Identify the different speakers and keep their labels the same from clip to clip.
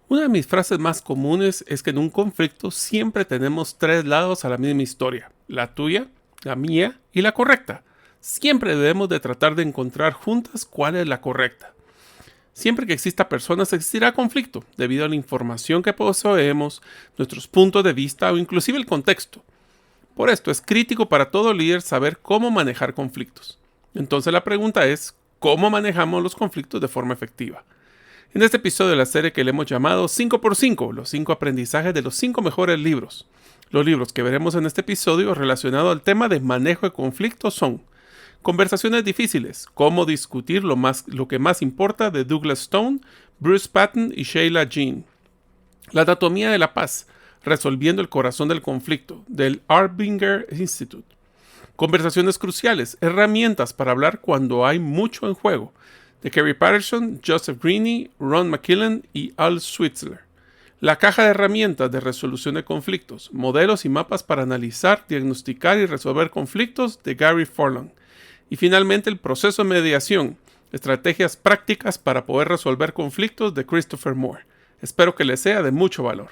Speaker 1: Una de mis frases más comunes es que en un conflicto siempre tenemos tres lados a la misma historia: la tuya, la mía y la correcta. Siempre debemos de tratar de encontrar juntas cuál es la correcta. Siempre que exista personas existirá conflicto, debido a la información que poseemos, nuestros puntos de vista o inclusive el contexto. Por esto es crítico para todo líder saber cómo manejar conflictos. Entonces la pregunta es, ¿cómo manejamos los conflictos de forma efectiva? En este episodio de la serie que le hemos llamado 5x5, los 5 aprendizajes de los 5 mejores libros. Los libros que veremos en este episodio relacionado al tema de manejo de conflictos son Conversaciones difíciles, cómo discutir lo que más importa, de Douglas Stone, Bruce Patton y Sheila Jean. La anatomía de la paz, resolviendo el corazón del conflicto, del Arbinger Institute. Conversaciones cruciales, herramientas para hablar cuando hay mucho en juego, de Kerry Patterson, Joseph Greene, Ron McKillen y Al Switzler. La caja de herramientas de resolución de conflictos, modelos y mapas para analizar, diagnosticar y resolver conflictos, de Gary Forlong. Y finalmente el proceso de mediación, estrategias prácticas para poder resolver conflictos, de Christopher Moore. Espero que les sea de mucho valor.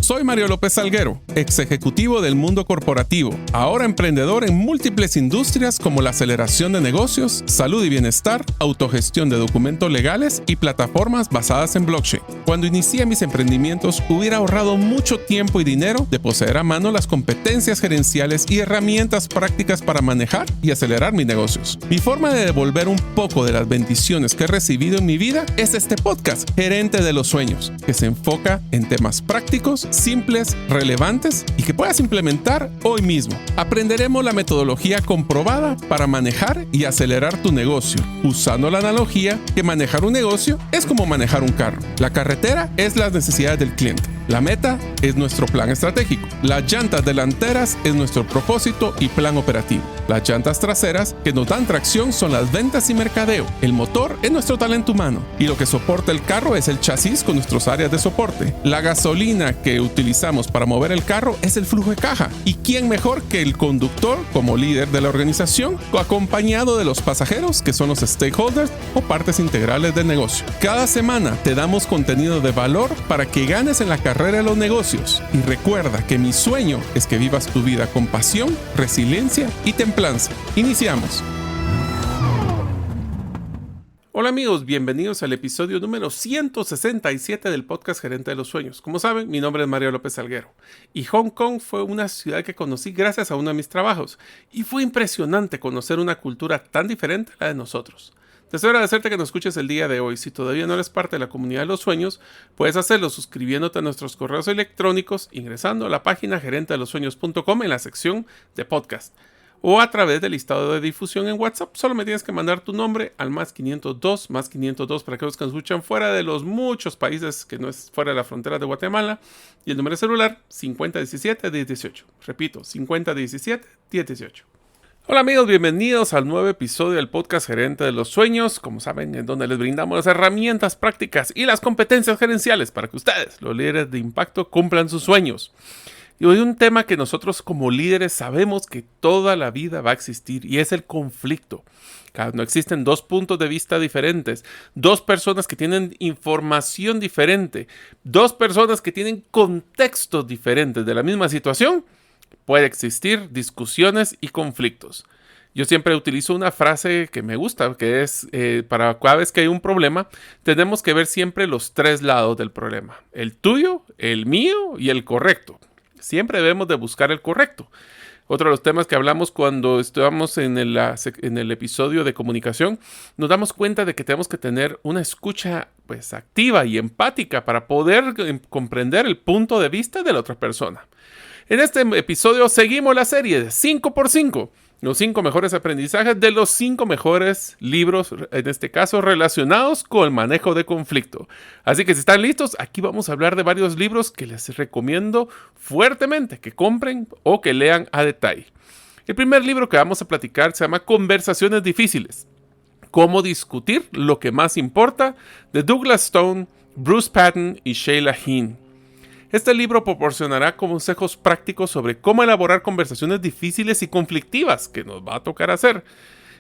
Speaker 2: Soy Mario López Salguero, ex ejecutivo del mundo corporativo, ahora emprendedor en múltiples industrias como la aceleración de negocios, salud y bienestar, autogestión de documentos legales y plataformas basadas en blockchain. Cuando inicié mis emprendimientos hubiera ahorrado mucho tiempo y dinero de poseer a mano las competencias gerenciales y herramientas prácticas para manejar y acelerar mis negocios. Mi forma de devolver un poco de las bendiciones que he recibido en mi vida es este podcast, Gerente de los Sueños, que se enfoca en temas prácticos, simples, relevantes y que puedas implementar hoy mismo. Aprenderemos la metodología comprobada para manejar y acelerar tu negocio, usando la analogía que manejar un negocio es como manejar un carro. La carretera es las necesidades del cliente. La meta es nuestro plan estratégico. Las llantas delanteras es nuestro propósito y plan operativo. Las llantas traseras que nos dan tracción son las ventas y mercadeo. El motor es nuestro talento humano. Y lo que soporta el carro es el chasis con nuestras áreas de soporte. La gasolina que utilizamos para mover el carro es el flujo de caja. ¿Y quién mejor que el conductor como líder de la organización, acompañado de los pasajeros que son los stakeholders o partes integrales del negocio? Cada semana te damos contenido de valor para que ganes en la carrera de los negocios. Y recuerda que mi sueño es que vivas tu vida con pasión, resiliencia y templanza. Iniciamos.
Speaker 1: Hola amigos, bienvenidos al episodio número 167 del podcast Gerente de los Sueños. Como saben, mi nombre es Mario López Salguero y Hong Kong fue una ciudad que conocí gracias a uno de mis trabajos y fue impresionante conocer una cultura tan diferente a la de nosotros. Deseo agradecerte que nos escuches el día de hoy. Si todavía no eres parte de la comunidad de los sueños, puedes hacerlo suscribiéndote a nuestros correos electrónicos, ingresando a la página gerentedelosueños.com en la sección de podcast, o a través del listado de difusión en WhatsApp. Solo me tienes que mandar tu nombre al más 502 para aquellos que nos escuchan fuera de los muchos países que no es fuera de la frontera de Guatemala, y el número de celular 5017-1018. Repito, 5017-1018. Hola amigos, bienvenidos al nuevo episodio del podcast Gerente de los Sueños, como saben, en donde les brindamos las herramientas prácticas y las competencias gerenciales para que ustedes, los líderes de impacto, cumplan sus sueños. Y hoy un tema que nosotros como líderes sabemos que toda la vida va a existir, y es el conflicto. Cuando existen dos puntos de vista diferentes, dos personas que tienen información diferente, dos personas que tienen contextos diferentes de la misma situación, puede existir discusiones y conflictos. Yo siempre utilizo una frase que me gusta, que es, para cada vez que hay un problema, tenemos que ver siempre los tres lados del problema. El tuyo, el mío y el correcto. Siempre debemos de buscar el correcto. Otro de los temas que hablamos cuando estábamos en el episodio de comunicación, nos damos cuenta de que tenemos que tener una escucha activa y empática para poder comprender el punto de vista de la otra persona. En este episodio seguimos la serie de 5x5, los 5 mejores aprendizajes de los 5 mejores libros, en este caso relacionados con el manejo de conflicto. Así que si están listos, aquí vamos a hablar de varios libros que les recomiendo fuertemente que compren o que lean a detalle. El primer libro que vamos a platicar se llama Conversaciones difíciles, cómo discutir lo que más importa, de Douglas Stone, Bruce Patton y Sheila Jean. Este libro proporcionará consejos prácticos sobre cómo elaborar conversaciones difíciles y conflictivas que nos va a tocar hacer.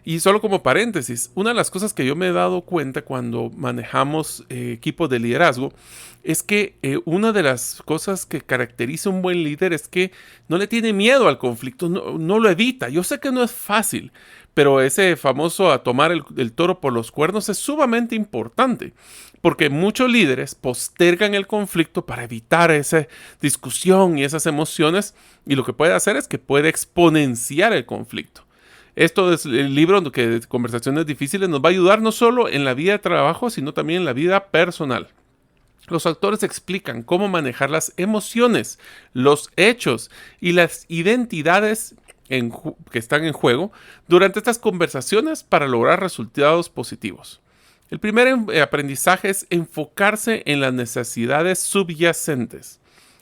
Speaker 1: Y solo como paréntesis, una de las cosas que yo me he dado cuenta cuando manejamos equipos de liderazgo es que una de las cosas que caracteriza a un buen líder es que no le tiene miedo al conflicto, no lo evita. Yo sé que no es fácil, pero ese famoso a tomar el toro por los cuernos es sumamente importante, porque muchos líderes postergan el conflicto para evitar esa discusión y esas emociones, y lo que puede hacer es que puede exponenciar el conflicto. Esto es el libro que Conversaciones Difíciles nos va a ayudar no solo en la vida de trabajo, sino también en la vida personal. Los autores explican cómo manejar las emociones, los hechos y las identidades que están en juego durante estas conversaciones para lograr resultados positivos. El primer aprendizaje es enfocarse en las necesidades subyacentes.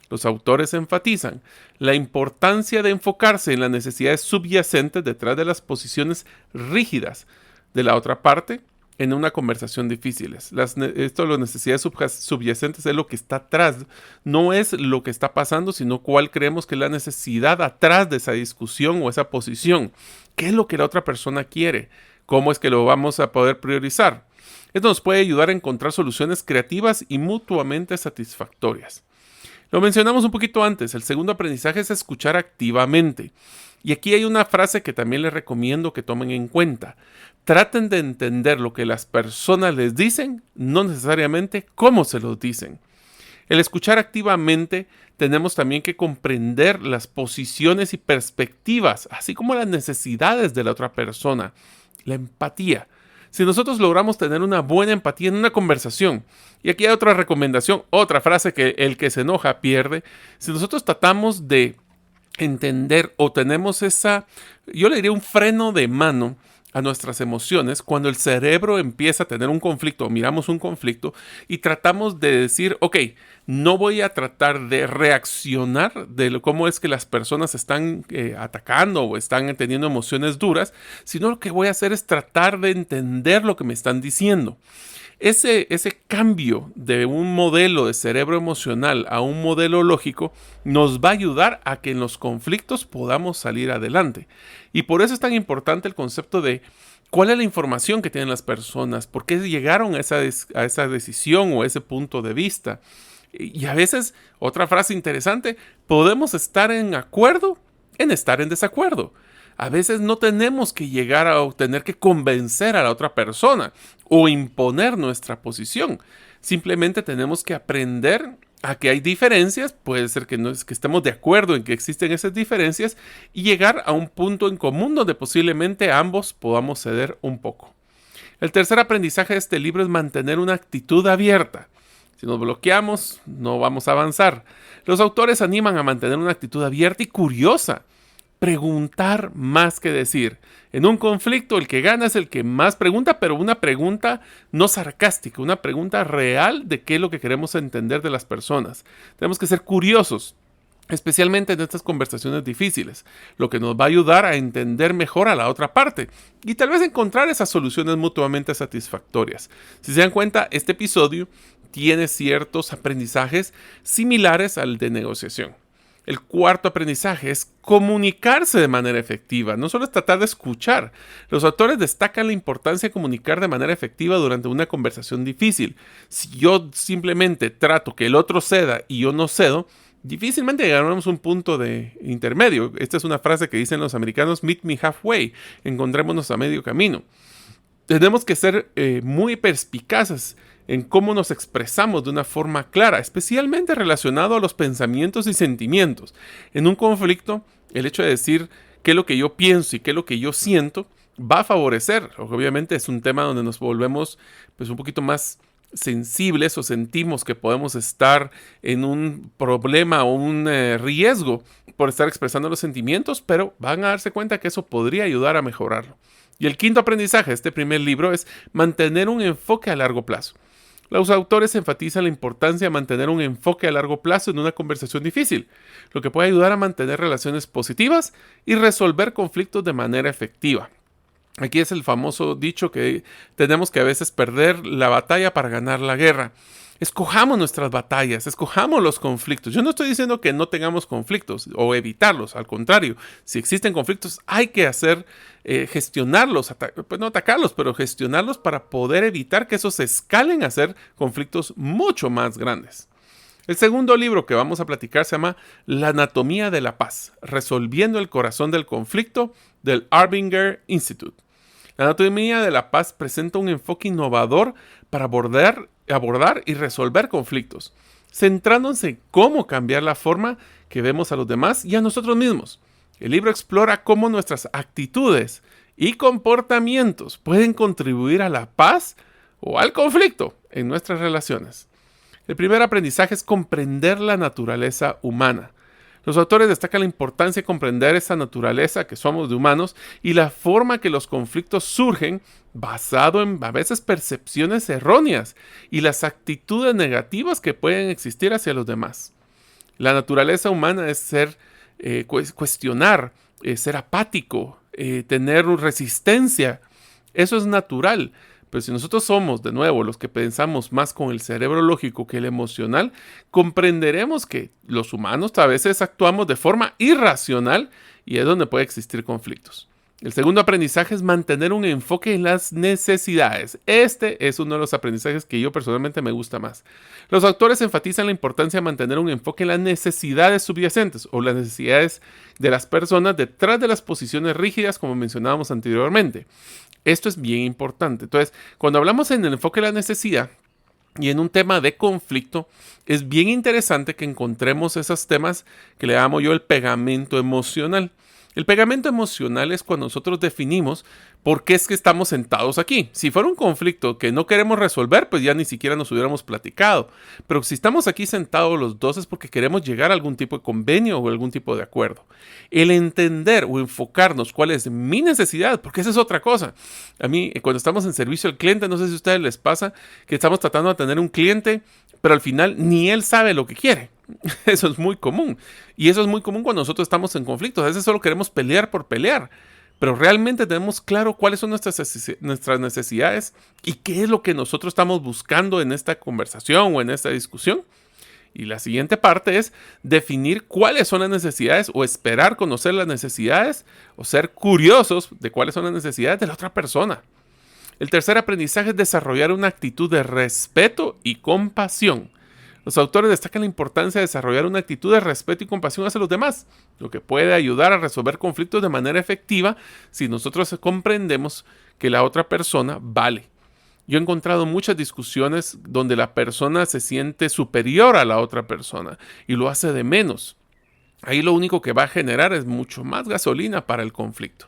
Speaker 1: Los autores enfatizan la importancia de enfocarse en las necesidades subyacentes detrás de las posiciones rígidas de la otra parte en una conversación difícil. Las necesidades subyacentes es lo que está atrás, no es lo que está pasando, sino cuál creemos que es la necesidad atrás de esa discusión o esa posición. ¿Qué es lo que la otra persona quiere? ¿Cómo es que lo vamos a poder priorizar? Esto nos puede ayudar a encontrar soluciones creativas y mutuamente satisfactorias. Lo mencionamos un poquito antes, el segundo aprendizaje es escuchar activamente. Y aquí hay una frase que también les recomiendo que tomen en cuenta. Traten de entender lo que las personas les dicen, no necesariamente cómo se los dicen. El escuchar activamente tenemos también que comprender las posiciones y perspectivas, así como las necesidades de la otra persona. La empatía. Si nosotros logramos tener una buena empatía en una conversación, y aquí hay otra recomendación, otra frase que el que se enoja pierde, si nosotros tratamos de entender o tenemos yo le diría un freno de mano a nuestras emociones, cuando el cerebro empieza a tener un conflicto, o miramos un conflicto y tratamos de decir, ok, no voy a tratar de reaccionar de cómo es que las personas están atacando o están teniendo emociones duras, sino lo que voy a hacer es tratar de entender lo que me están diciendo. Ese cambio de un modelo de cerebro emocional a un modelo lógico nos va a ayudar a que en los conflictos podamos salir adelante. Y por eso es tan importante el concepto de cuál es la información que tienen las personas, por qué llegaron a esa decisión o a ese punto de vista. Y a veces, otra frase interesante, podemos estar en acuerdo en estar en desacuerdo. A veces no tenemos que llegar a tener que convencer a la otra persona o imponer nuestra posición. Simplemente tenemos que aprender a que hay diferencias, puede ser que estemos de acuerdo en que existen esas diferencias y llegar a un punto en común donde posiblemente ambos podamos ceder un poco. El tercer aprendizaje de este libro es mantener una actitud abierta. Si nos bloqueamos, no vamos a avanzar. Los autores animan a mantener una actitud abierta y curiosa. Preguntar más que decir. En un conflicto el que gana es el que más pregunta, pero una pregunta no sarcástica, una pregunta real de qué es lo que queremos entender de las personas. Tenemos que ser curiosos, especialmente en estas conversaciones difíciles, lo que nos va a ayudar a entender mejor a la otra parte y tal vez encontrar esas soluciones mutuamente satisfactorias. Si se dan cuenta, este episodio tiene ciertos aprendizajes similares al de negociación. El cuarto aprendizaje es comunicarse de manera efectiva, no solo es tratar de escuchar. Los autores destacan la importancia de comunicar de manera efectiva durante una conversación difícil. Si yo simplemente trato que el otro ceda y yo no cedo, difícilmente llegaremos a un punto de intermedio. Esta es una frase que dicen los americanos, meet me halfway, encontrémonos a medio camino. Tenemos que ser muy perspicaces en cómo nos expresamos de una forma clara, especialmente relacionado a los pensamientos y sentimientos. En un conflicto, el hecho de decir qué es lo que yo pienso y qué es lo que yo siento va a favorecer. Obviamente es un tema donde nos volvemos pues, un poquito más sensibles o sentimos que podemos estar en un problema o un riesgo por estar expresando los sentimientos, pero van a darse cuenta que eso podría ayudar a mejorarlo. Y el quinto aprendizaje de este primer libro es mantener un enfoque a largo plazo. Los autores enfatizan la importancia de mantener un enfoque a largo plazo en una conversación difícil, lo que puede ayudar a mantener relaciones positivas y resolver conflictos de manera efectiva. Aquí es el famoso dicho que tenemos que a veces perder la batalla para ganar la guerra. Escojamos nuestras batallas, escojamos los conflictos. Yo no estoy diciendo que no tengamos conflictos o evitarlos, al contrario, si existen conflictos hay que gestionarlos, pues no atacarlos, pero gestionarlos para poder evitar que esos escalen a ser conflictos mucho más grandes. El segundo libro que vamos a platicar se llama La anatomía de la paz, resolviendo el corazón del conflicto, del Arbinger Institute. La anatomía de la paz presenta un enfoque innovador para abordar y resolver conflictos, centrándose en cómo cambiar la forma que vemos a los demás y a nosotros mismos. El libro explora cómo nuestras actitudes y comportamientos pueden contribuir a la paz o al conflicto en nuestras relaciones. El primer aprendizaje es comprender la naturaleza humana. Los autores destacan la importancia de comprender esa naturaleza que somos de humanos y la forma que los conflictos surgen basado en a veces percepciones erróneas y las actitudes negativas que pueden existir hacia los demás. La naturaleza humana es cuestionar, ser apático, tener resistencia. Eso es natural. Pero si nosotros somos, de nuevo, los que pensamos más con el cerebro lógico que el emocional, comprenderemos que los humanos a veces actuamos de forma irracional y es donde puede existir conflictos. El segundo aprendizaje es mantener un enfoque en las necesidades. Este es uno de los aprendizajes que yo personalmente me gusta más. Los autores enfatizan la importancia de mantener un enfoque en las necesidades subyacentes o las necesidades de las personas detrás de las posiciones rígidas, como mencionábamos anteriormente. Esto es bien importante. Entonces, cuando hablamos en el enfoque de la necesidad y en un tema de conflicto, es bien interesante que encontremos esos temas que le llamo yo el pegamento emocional. El pegamento emocional es cuando nosotros definimos por qué es que estamos sentados aquí. Si fuera un conflicto que no queremos resolver, pues ya ni siquiera nos hubiéramos platicado. Pero si estamos aquí sentados los dos es porque queremos llegar a algún tipo de convenio o algún tipo de acuerdo. El entender o enfocarnos cuál es mi necesidad, porque esa es otra cosa. A mí, cuando estamos en servicio al cliente, no sé si a ustedes les pasa que estamos tratando de tener un cliente, pero al final ni él sabe lo que quiere. Eso es muy común. Y eso es muy común cuando nosotros estamos en conflictos. A veces solo queremos pelear por pelear. Pero realmente tenemos claro cuáles son nuestras necesidades y qué es lo que nosotros estamos buscando en esta conversación o en esta discusión. Y la siguiente parte es definir cuáles son las necesidades o esperar conocer las necesidades o ser curiosos de cuáles son las necesidades de la otra persona. El tercer aprendizaje es desarrollar una actitud de respeto y compasión. Los autores destacan la importancia de desarrollar una actitud de respeto y compasión hacia los demás, lo que puede ayudar a resolver conflictos de manera efectiva si nosotros comprendemos que la otra persona vale. Yo he encontrado muchas discusiones donde la persona se siente superior a la otra persona y lo hace de menos. Ahí lo único que va a generar es mucho más gasolina para el conflicto.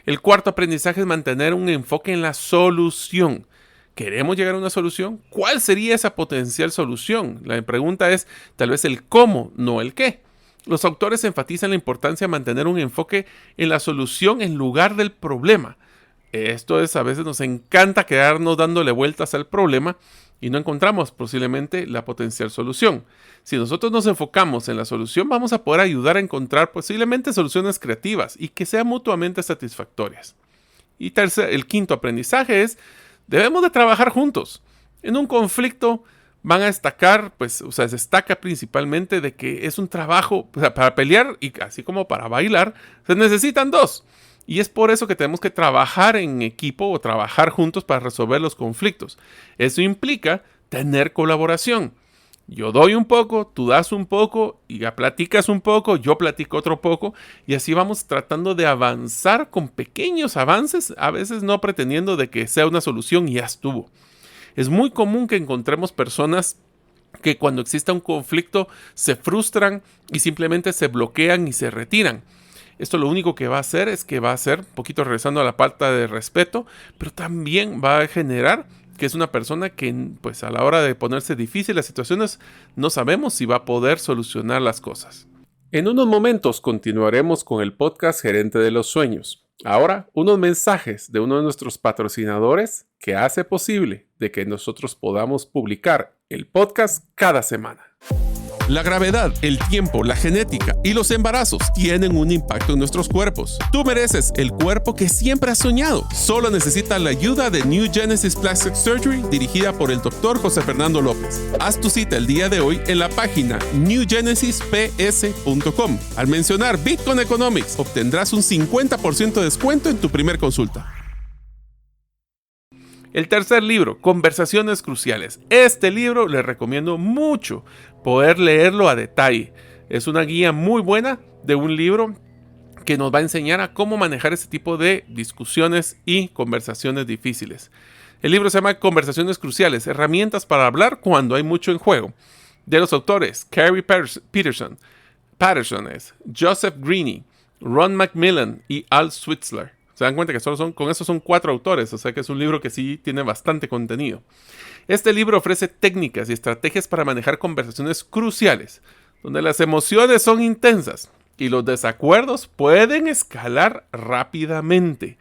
Speaker 1: El cuarto aprendizaje es mantener un enfoque en la solución. ¿Queremos llegar a una solución? ¿Cuál sería esa potencial solución? La pregunta es tal vez el cómo, no el qué. Los autores enfatizan la importancia de mantener un enfoque en la solución en lugar del problema. Esto es, a veces nos encanta quedarnos dándole vueltas al problema y no encontramos posiblemente la potencial solución. Si nosotros nos enfocamos en la solución, vamos a poder ayudar a encontrar posiblemente soluciones creativas y que sean mutuamente satisfactorias. Y el quinto aprendizaje es debemos de trabajar juntos. En un conflicto van a destacar, se destaca principalmente de que es un trabajo, para pelear y así como para bailar, se necesitan dos. Y es por eso que tenemos que trabajar en equipo o trabajar juntos para resolver los conflictos. Eso implica tener colaboración. Yo doy un poco, tú das un poco, y ya platicas un poco, yo platico otro poco, y así vamos tratando de avanzar con pequeños avances, a veces no pretendiendo de que sea una solución y ya estuvo. Es muy común que encontremos personas que cuando exista un conflicto se frustran y simplemente se bloquean y se retiran. Esto lo único que va a hacer es que va a ser, un poquito regresando a la falta de respeto, pero también va a generar que es una persona que a la hora de ponerse difícil las situaciones no sabemos si va a poder solucionar las cosas. En unos momentos continuaremos con el podcast Gerente de los Sueños. Ahora, unos mensajes de uno de nuestros patrocinadores que hace posible de que nosotros podamos publicar el podcast cada semana.
Speaker 2: La gravedad, el tiempo, la genética y los embarazos tienen un impacto en nuestros cuerpos. Tú mereces el cuerpo que siempre has soñado. Solo necesitas la ayuda de New Genesis Plastic Surgery, dirigida por el Dr. José Fernando López. Haz tu cita el día de hoy en la página newgenesisps.com. Al mencionar Bitcoin Economics, obtendrás un 50% de descuento en tu primer consulta.
Speaker 1: El tercer libro, Conversaciones Cruciales. Este libro les recomiendo mucho poder leerlo a detalle. Es una guía muy buena de un libro que nos va a enseñar a cómo manejar este tipo de discusiones y conversaciones difíciles. El libro se llama Conversaciones Cruciales, herramientas para hablar cuando hay mucho en juego. De los autores, Carrie Patterson, Joseph Greene, Ron Macmillan y Al Switzler. Se dan cuenta que con eso son 4 autores, o sea que es un libro que sí tiene bastante contenido. Este libro ofrece técnicas y estrategias para manejar conversaciones cruciales, donde las emociones son intensas y los desacuerdos pueden escalar rápidamente.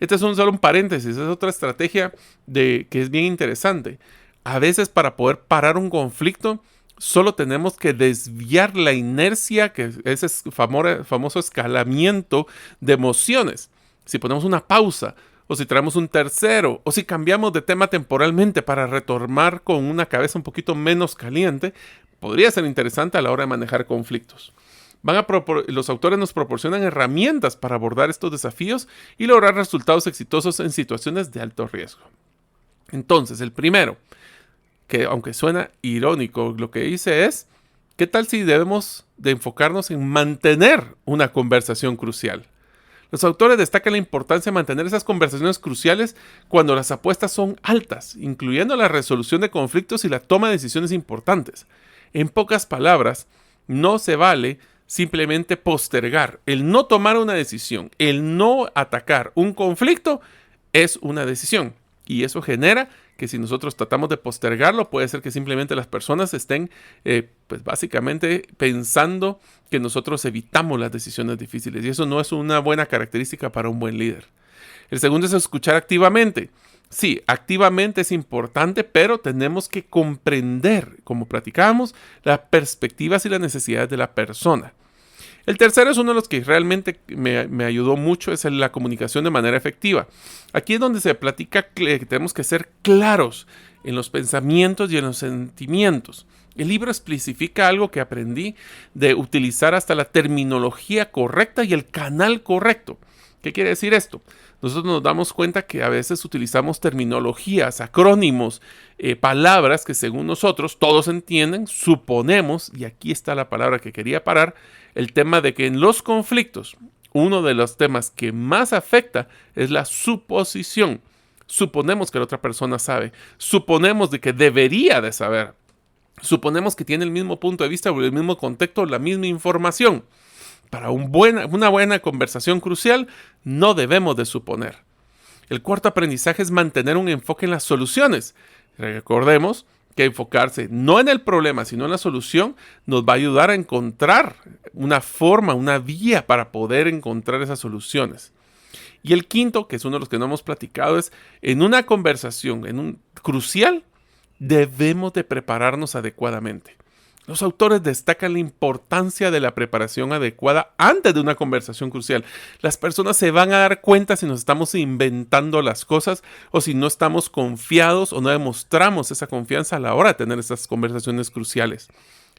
Speaker 1: Este es solo un paréntesis, es otra estrategia que es bien interesante. A veces para poder parar un conflicto, solo tenemos que desviar la inercia, que es ese famoso escalamiento de emociones. Si ponemos una pausa, o si traemos un tercero, o si cambiamos de tema temporalmente para retomar con una cabeza un poquito menos caliente, podría ser interesante a la hora de manejar conflictos. Los autores nos proporcionan herramientas para abordar estos desafíos y lograr resultados exitosos en situaciones de alto riesgo. Entonces, el primero, que aunque suena irónico, lo que dice es, ¿qué tal si debemos de enfocarnos en mantener una conversación crucial? Los autores destacan la importancia de mantener esas conversaciones cruciales cuando las apuestas son altas, incluyendo la resolución de conflictos y la toma de decisiones importantes. En pocas palabras, no se vale simplemente postergar. El no tomar una decisión, el no atacar un conflicto es una decisión. Y eso genera que si nosotros tratamos de postergarlo, puede ser que simplemente las personas estén pues básicamente pensando que nosotros evitamos las decisiones difíciles. Y eso no es una buena característica para un buen líder. El segundo es escuchar activamente. Sí, activamente es importante, pero tenemos que comprender, como platicábamos, las perspectivas y las necesidades de la persona. El tercero es uno de los que realmente me ayudó mucho, es la comunicación de manera efectiva. Aquí es donde se platica que tenemos que ser claros en los pensamientos y en los sentimientos. El libro especifica algo que aprendí de utilizar hasta la terminología correcta y el canal correcto. ¿Qué quiere decir esto? Nosotros nos damos cuenta que a veces utilizamos terminologías, acrónimos, palabras que según nosotros todos entienden, suponemos, y aquí está la palabra que quería parar, el tema de que en los conflictos, uno de los temas que más afecta es la suposición. Suponemos que la otra persona sabe, suponemos de que debería de saber, suponemos que tiene el mismo punto de vista o el mismo contexto, la misma información. Para una buena conversación crucial, no debemos de suponer. El cuarto aprendizaje es mantener un enfoque en las soluciones. Recordemos que enfocarse no en el problema, sino en la solución, nos va a ayudar a encontrar una forma, una vía para poder encontrar esas soluciones. Y el quinto, que es uno de los que no hemos platicado, es en una conversación crucial, debemos de prepararnos adecuadamente. Los autores destacan la importancia de la preparación adecuada antes de una conversación crucial. Las personas se van a dar cuenta si nos estamos inventando las cosas o si no estamos confiados o no demostramos esa confianza a la hora de tener esas conversaciones cruciales.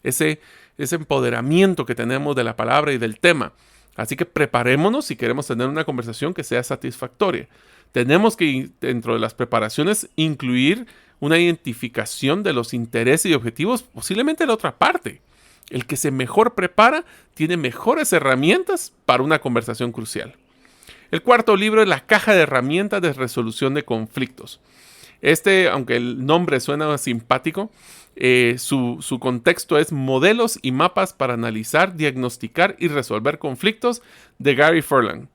Speaker 1: Ese empoderamiento que tenemos de la palabra y del tema. Así que preparémonos si queremos tener una conversación que sea satisfactoria. Tenemos que, dentro de las preparaciones, incluir una identificación de los intereses y objetivos posiblemente de la otra parte. El que se mejor prepara tiene mejores herramientas para una conversación crucial. El cuarto libro es La caja de herramientas de resolución de conflictos. Aunque el nombre suena simpático, su contexto es Modelos y mapas para analizar, diagnosticar y resolver conflictos de Gary Furlan.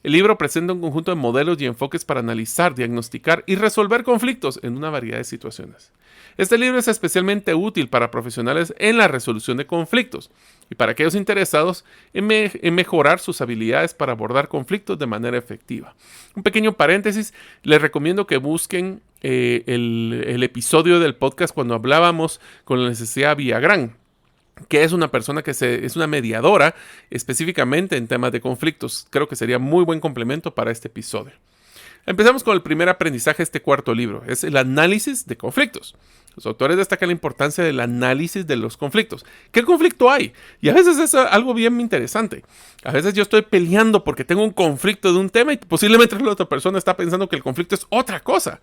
Speaker 1: El libro presenta un conjunto de modelos y enfoques para analizar, diagnosticar y resolver conflictos en una variedad de situaciones. Este libro es especialmente útil para profesionales en la resolución de conflictos y para aquellos interesados en mejorar sus habilidades para abordar conflictos de manera efectiva. Un pequeño paréntesis, les recomiendo que busquen el episodio del podcast cuando hablábamos con la necesidad Villagrán. que es una persona es una mediadora específicamente en temas de conflictos. Creo que sería muy buen complemento para este episodio. Empezamos con el primer aprendizaje de este cuarto libro, es el análisis de conflictos. Los autores destacan la importancia del análisis de los conflictos. ¿Qué conflicto hay? Y a veces es algo bien interesante. A veces yo estoy peleando porque tengo un conflicto de un tema y posiblemente la otra persona está pensando que el conflicto es otra cosa.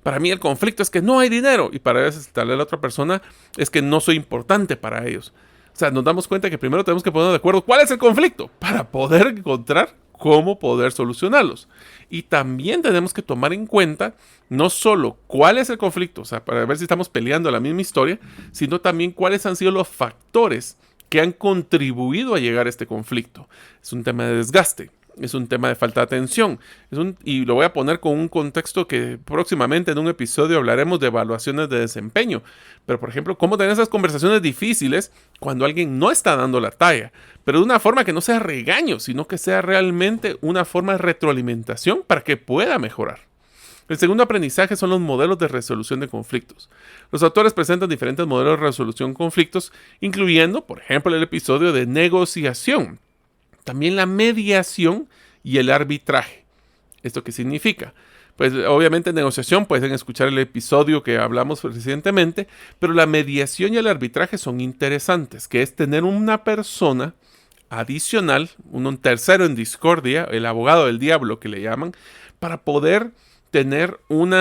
Speaker 1: Para mí el conflicto es que no hay dinero y para tal vez la otra persona es que no soy importante para ellos. O sea, nos damos cuenta que primero tenemos que ponernos de acuerdo cuál es el conflicto para poder encontrar cómo poder solucionarlos. Y también tenemos que tomar en cuenta no solo cuál es el conflicto, o sea, para ver si estamos peleando la misma historia, sino también cuáles han sido los factores que han contribuido a llegar a este conflicto. Es un tema de desgaste, es un tema de falta de atención, y lo voy a poner con un contexto que próximamente en un episodio hablaremos de evaluaciones de desempeño. Pero, por ejemplo, cómo tener esas conversaciones difíciles cuando alguien no está dando la talla, pero de una forma que no sea regaño, sino que sea realmente una forma de retroalimentación para que pueda mejorar. El segundo aprendizaje son los modelos de resolución de conflictos. Los autores presentan diferentes modelos de resolución de conflictos, incluyendo, por ejemplo, el episodio de negociación, también la mediación y el arbitraje. ¿Esto qué significa? Pues obviamente en negociación pueden escuchar el episodio que hablamos recientemente, pero la mediación y el arbitraje son interesantes, que es tener una persona adicional, un tercero en discordia, el abogado del diablo que le llaman, para poder tener un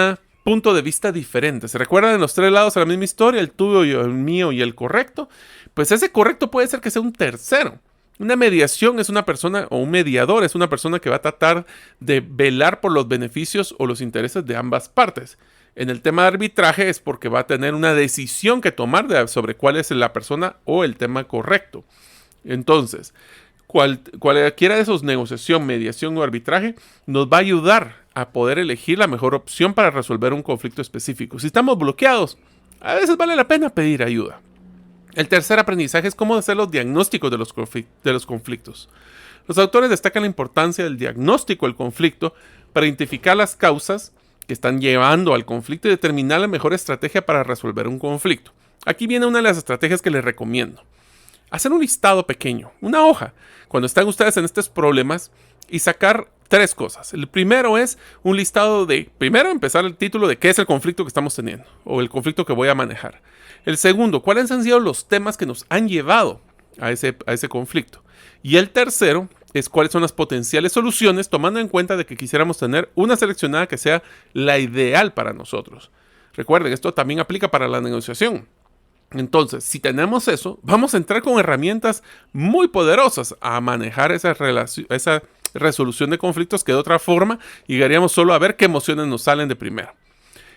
Speaker 1: punto de vista diferente. ¿Se recuerdan en los tres lados de la misma historia? El tuyo, el mío y el correcto. Pues ese correcto puede ser que sea un tercero. Una mediación es una persona, o un mediador es una persona que va a tratar de velar por los beneficios o los intereses de ambas partes. En el tema de arbitraje es porque va a tener una decisión que tomar sobre cuál es la persona o el tema correcto. Entonces, cualquiera de esos, negociación, mediación o arbitraje, nos va a ayudar a poder elegir la mejor opción para resolver un conflicto específico. Si estamos bloqueados, a veces vale la pena pedir ayuda. El tercer aprendizaje es cómo hacer los diagnósticos de los conflictos. Los autores destacan la importancia del diagnóstico del conflicto para identificar las causas que están llevando al conflicto y determinar la mejor estrategia para resolver un conflicto. Aquí viene una de las estrategias que les recomiendo. Hacer un listado pequeño, una hoja, cuando están ustedes en estos problemas y sacar tres cosas. El primero es un listado primero empezar el título de qué es el conflicto que estamos teniendo o el conflicto que voy a manejar. El segundo, cuáles han sido los temas que nos han llevado a ese conflicto. Y el tercero es cuáles son las potenciales soluciones, tomando en cuenta de que quisiéramos tener una seleccionada que sea la ideal para nosotros. Recuerden, esto también aplica para la negociación. Entonces, si tenemos eso, vamos a entrar con herramientas muy poderosas a manejar esa resolución de conflictos que de otra forma llegaríamos solo a ver qué emociones nos salen de primero.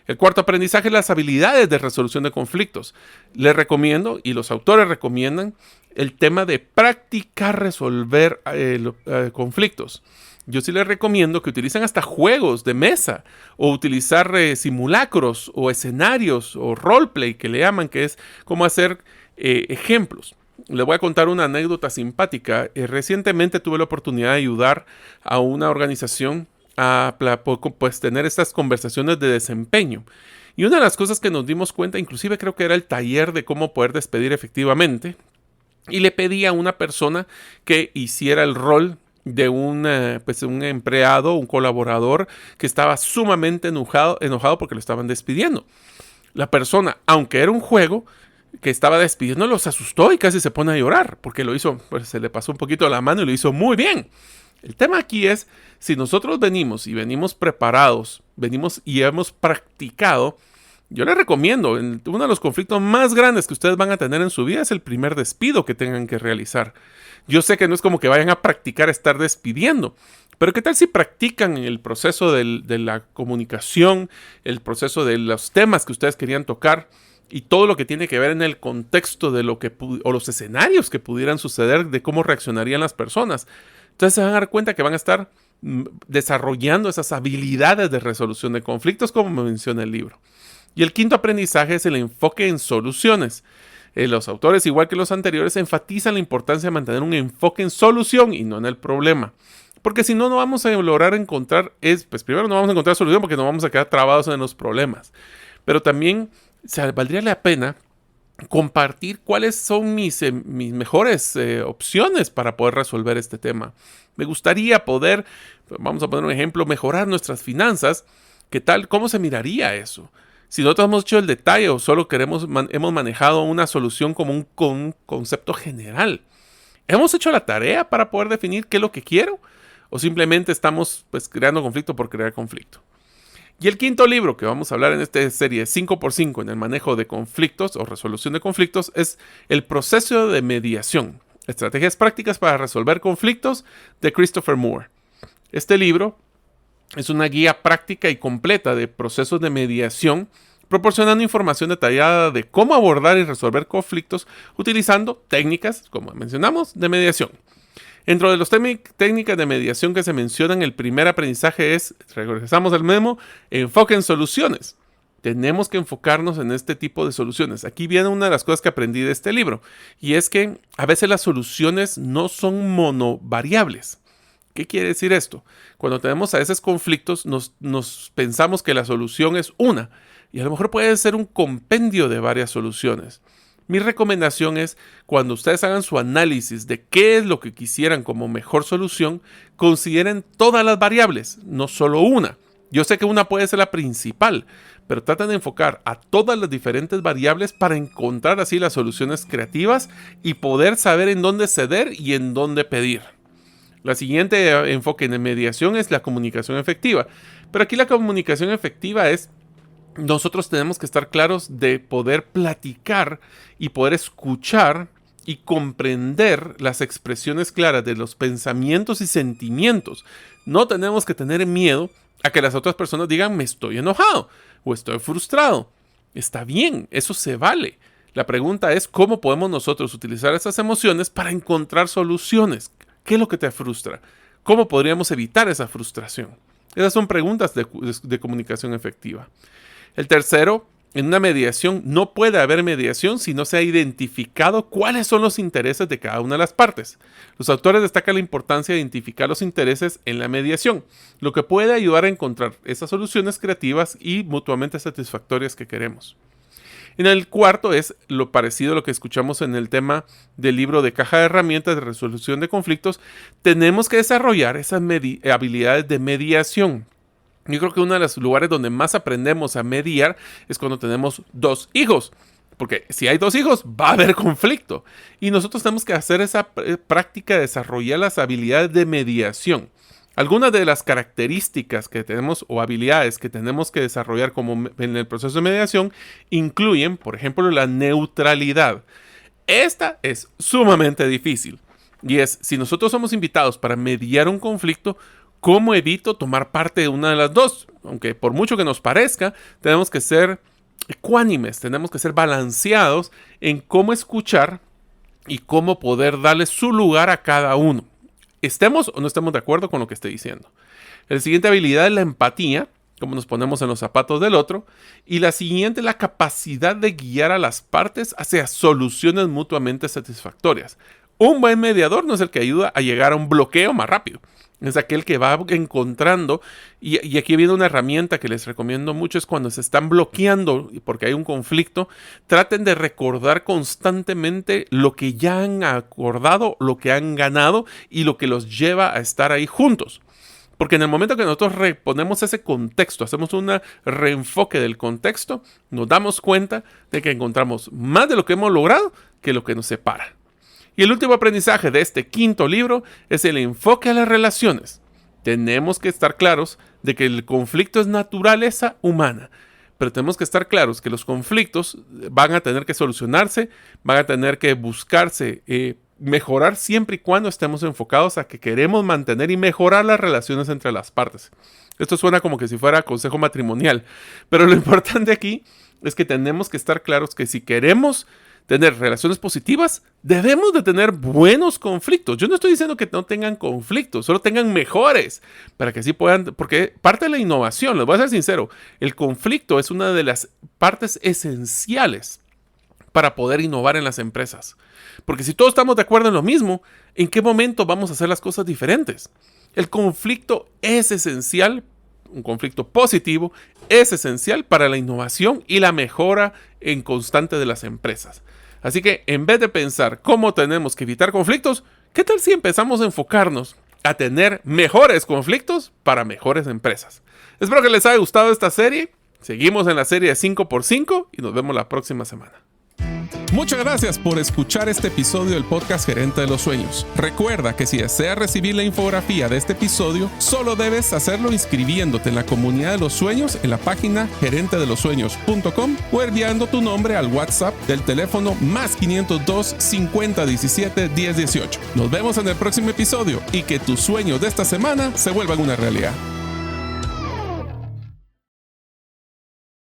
Speaker 1: El cuarto aprendizaje es las habilidades de resolución de conflictos. Les recomiendo, y los autores recomiendan, el tema de practicar resolver conflictos. Yo sí les recomiendo que utilicen hasta juegos de mesa o utilizar simulacros o escenarios o roleplay que le llaman, que es como hacer ejemplos. Les voy a contar una anécdota simpática. Recientemente tuve la oportunidad de ayudar a una organización a pues, tener estas conversaciones de desempeño. Y una de las cosas que nos dimos cuenta, inclusive creo que era el taller de cómo poder despedir efectivamente, y le pedí a una persona que hiciera el rol de un empleado, un colaborador que estaba sumamente enojado porque lo estaban despidiendo. La persona, aunque era un juego que estaba despidiendo, los asustó y casi se pone a llorar porque lo hizo, pues se le pasó un poquito la mano y lo hizo muy bien. El tema aquí es, si nosotros venimos preparados, venimos y hemos practicado, yo les recomiendo, uno de los conflictos más grandes que ustedes van a tener en su vida es el primer despido que tengan que realizar. Yo sé que no es como que vayan a practicar estar despidiendo, pero ¿qué tal si practican en el proceso de la comunicación, el proceso de los temas que ustedes querían tocar y todo lo que tiene que ver en el contexto de o los escenarios que pudieran suceder, de cómo reaccionarían las personas? Entonces se van a dar cuenta que van a estar desarrollando esas habilidades de resolución de conflictos, como me menciona el libro. Y el quinto aprendizaje es el enfoque en soluciones. Los autores, igual que los anteriores, enfatizan la importancia de mantener un enfoque en solución y no en el problema. Porque si no, no vamos a lograr encontrar, pues primero no vamos a encontrar solución porque nos vamos a quedar trabados en los problemas. Pero también valdría la pena compartir cuáles son mis mejores opciones para poder resolver este tema. Me gustaría poder, vamos a poner un ejemplo, mejorar nuestras finanzas. ¿Qué tal? ¿Cómo se miraría eso? Si nosotros hemos hecho el detalle o solo hemos manejado una solución como un concepto general. ¿Hemos hecho la tarea para poder definir qué es lo que quiero? ¿O simplemente estamos creando conflicto por crear conflicto? Y el quinto libro que vamos a hablar en esta serie 5x5 en el manejo de conflictos o resolución de conflictos es El proceso de mediación. Estrategias prácticas para resolver conflictos de Christopher Moore. Este libro es una guía práctica y completa de procesos de mediación, proporcionando información detallada de cómo abordar y resolver conflictos utilizando técnicas, como mencionamos, de mediación. Dentro de las técnicas de mediación que se mencionan, el primer aprendizaje es, regresamos al memo, enfoque en soluciones. Tenemos que enfocarnos en este tipo de soluciones. Aquí viene una de las cosas que aprendí de este libro, y es que a veces las soluciones no son monovariables. ¿Qué quiere decir esto? Cuando tenemos a veces conflictos, nos pensamos que la solución es una, y a lo mejor puede ser un compendio de varias soluciones. Mi recomendación es, cuando ustedes hagan su análisis de qué es lo que quisieran como mejor solución, consideren todas las variables, no solo una. Yo sé que una puede ser la principal, pero traten de enfocar a todas las diferentes variables para encontrar así las soluciones creativas y poder saber en dónde ceder y en dónde pedir. La siguiente enfoque en mediación es la comunicación efectiva. Pero aquí la comunicación efectiva es, nosotros tenemos que estar claros de poder platicar y poder escuchar y comprender las expresiones claras de los pensamientos y sentimientos. No tenemos que tener miedo a que las otras personas digan me estoy enojado o estoy frustrado. Está bien, eso se vale. La pregunta es cómo podemos nosotros utilizar esas emociones para encontrar soluciones. ¿Qué es lo que te frustra? ¿Cómo podríamos evitar esa frustración? Esas son preguntas de comunicación efectiva. El tercero, en una mediación no puede haber mediación si no se ha identificado cuáles son los intereses de cada una de las partes. Los autores destacan la importancia de identificar los intereses en la mediación, lo que puede ayudar a encontrar esas soluciones creativas y mutuamente satisfactorias que queremos. En el cuarto es lo parecido a lo que escuchamos en el tema del libro de caja de herramientas de resolución de conflictos. Tenemos que desarrollar esas habilidades de mediación. Yo creo que uno de los lugares donde más aprendemos a mediar es cuando tenemos dos hijos. Porque si hay dos hijos, va a haber conflicto. Y nosotros tenemos que hacer esa práctica de desarrollar las habilidades de mediación. Algunas de las características que tenemos o habilidades que tenemos que desarrollar como en el proceso de mediación incluyen, por ejemplo, la neutralidad. Esta es sumamente difícil. Y es, si nosotros somos invitados para mediar un conflicto, ¿cómo evito tomar parte de una de las dos? Aunque por mucho que nos parezca, tenemos que ser ecuánimes, tenemos que ser balanceados en cómo escuchar y cómo poder darle su lugar a cada uno. Estemos o no estemos de acuerdo con lo que esté diciendo. La siguiente habilidad es la empatía, cómo nos ponemos en los zapatos del otro. Y la siguiente es la capacidad de guiar a las partes hacia soluciones mutuamente satisfactorias. Un buen mediador no es el que ayuda a llegar a un bloqueo más rápido. Es aquel que va encontrando, y aquí viene una herramienta que les recomiendo mucho, es cuando se están bloqueando porque hay un conflicto, traten de recordar constantemente lo que ya han acordado, lo que han ganado y lo que los lleva a estar ahí juntos. Porque en el momento que nosotros reponemos ese contexto, hacemos un reenfoque del contexto, nos damos cuenta de que encontramos más de lo que hemos logrado que lo que nos separa. Y el último aprendizaje de este quinto libro es el enfoque a las relaciones. Tenemos que estar claros de que el conflicto es naturaleza humana, pero tenemos que estar claros que los conflictos van a tener que solucionarse, van a tener que buscarse mejorar siempre y cuando estemos enfocados a que queremos mantener y mejorar las relaciones entre las partes. Esto suena como que si fuera consejo matrimonial, pero lo importante aquí es que tenemos que estar claros que si queremos tener relaciones positivas, debemos de tener buenos conflictos. Yo no estoy diciendo que no tengan conflictos, solo tengan mejores, para que así puedan, porque parte de la innovación, les voy a ser sincero, el conflicto es una de las partes esenciales para poder innovar en las empresas. Porque si todos estamos de acuerdo en lo mismo, ¿en qué momento vamos a hacer las cosas diferentes? El conflicto es esencial un conflicto positivo, es esencial para la innovación y la mejora en constante de las empresas. Así que en vez de pensar cómo tenemos que evitar conflictos, ¿qué tal si empezamos a enfocarnos a tener mejores conflictos para mejores empresas? Espero que les haya gustado esta serie. Seguimos en la serie de 5x5 y nos vemos la próxima semana.
Speaker 2: Muchas gracias por escuchar este episodio del podcast Gerente de los Sueños. Recuerda que si deseas recibir la infografía de este episodio, solo debes hacerlo inscribiéndote en la comunidad de los sueños en la página gerentedelosueños.com o enviando tu nombre al WhatsApp del teléfono +502 50 17 10 18. Nos vemos en el próximo episodio y que tus sueños de esta semana se vuelvan una realidad.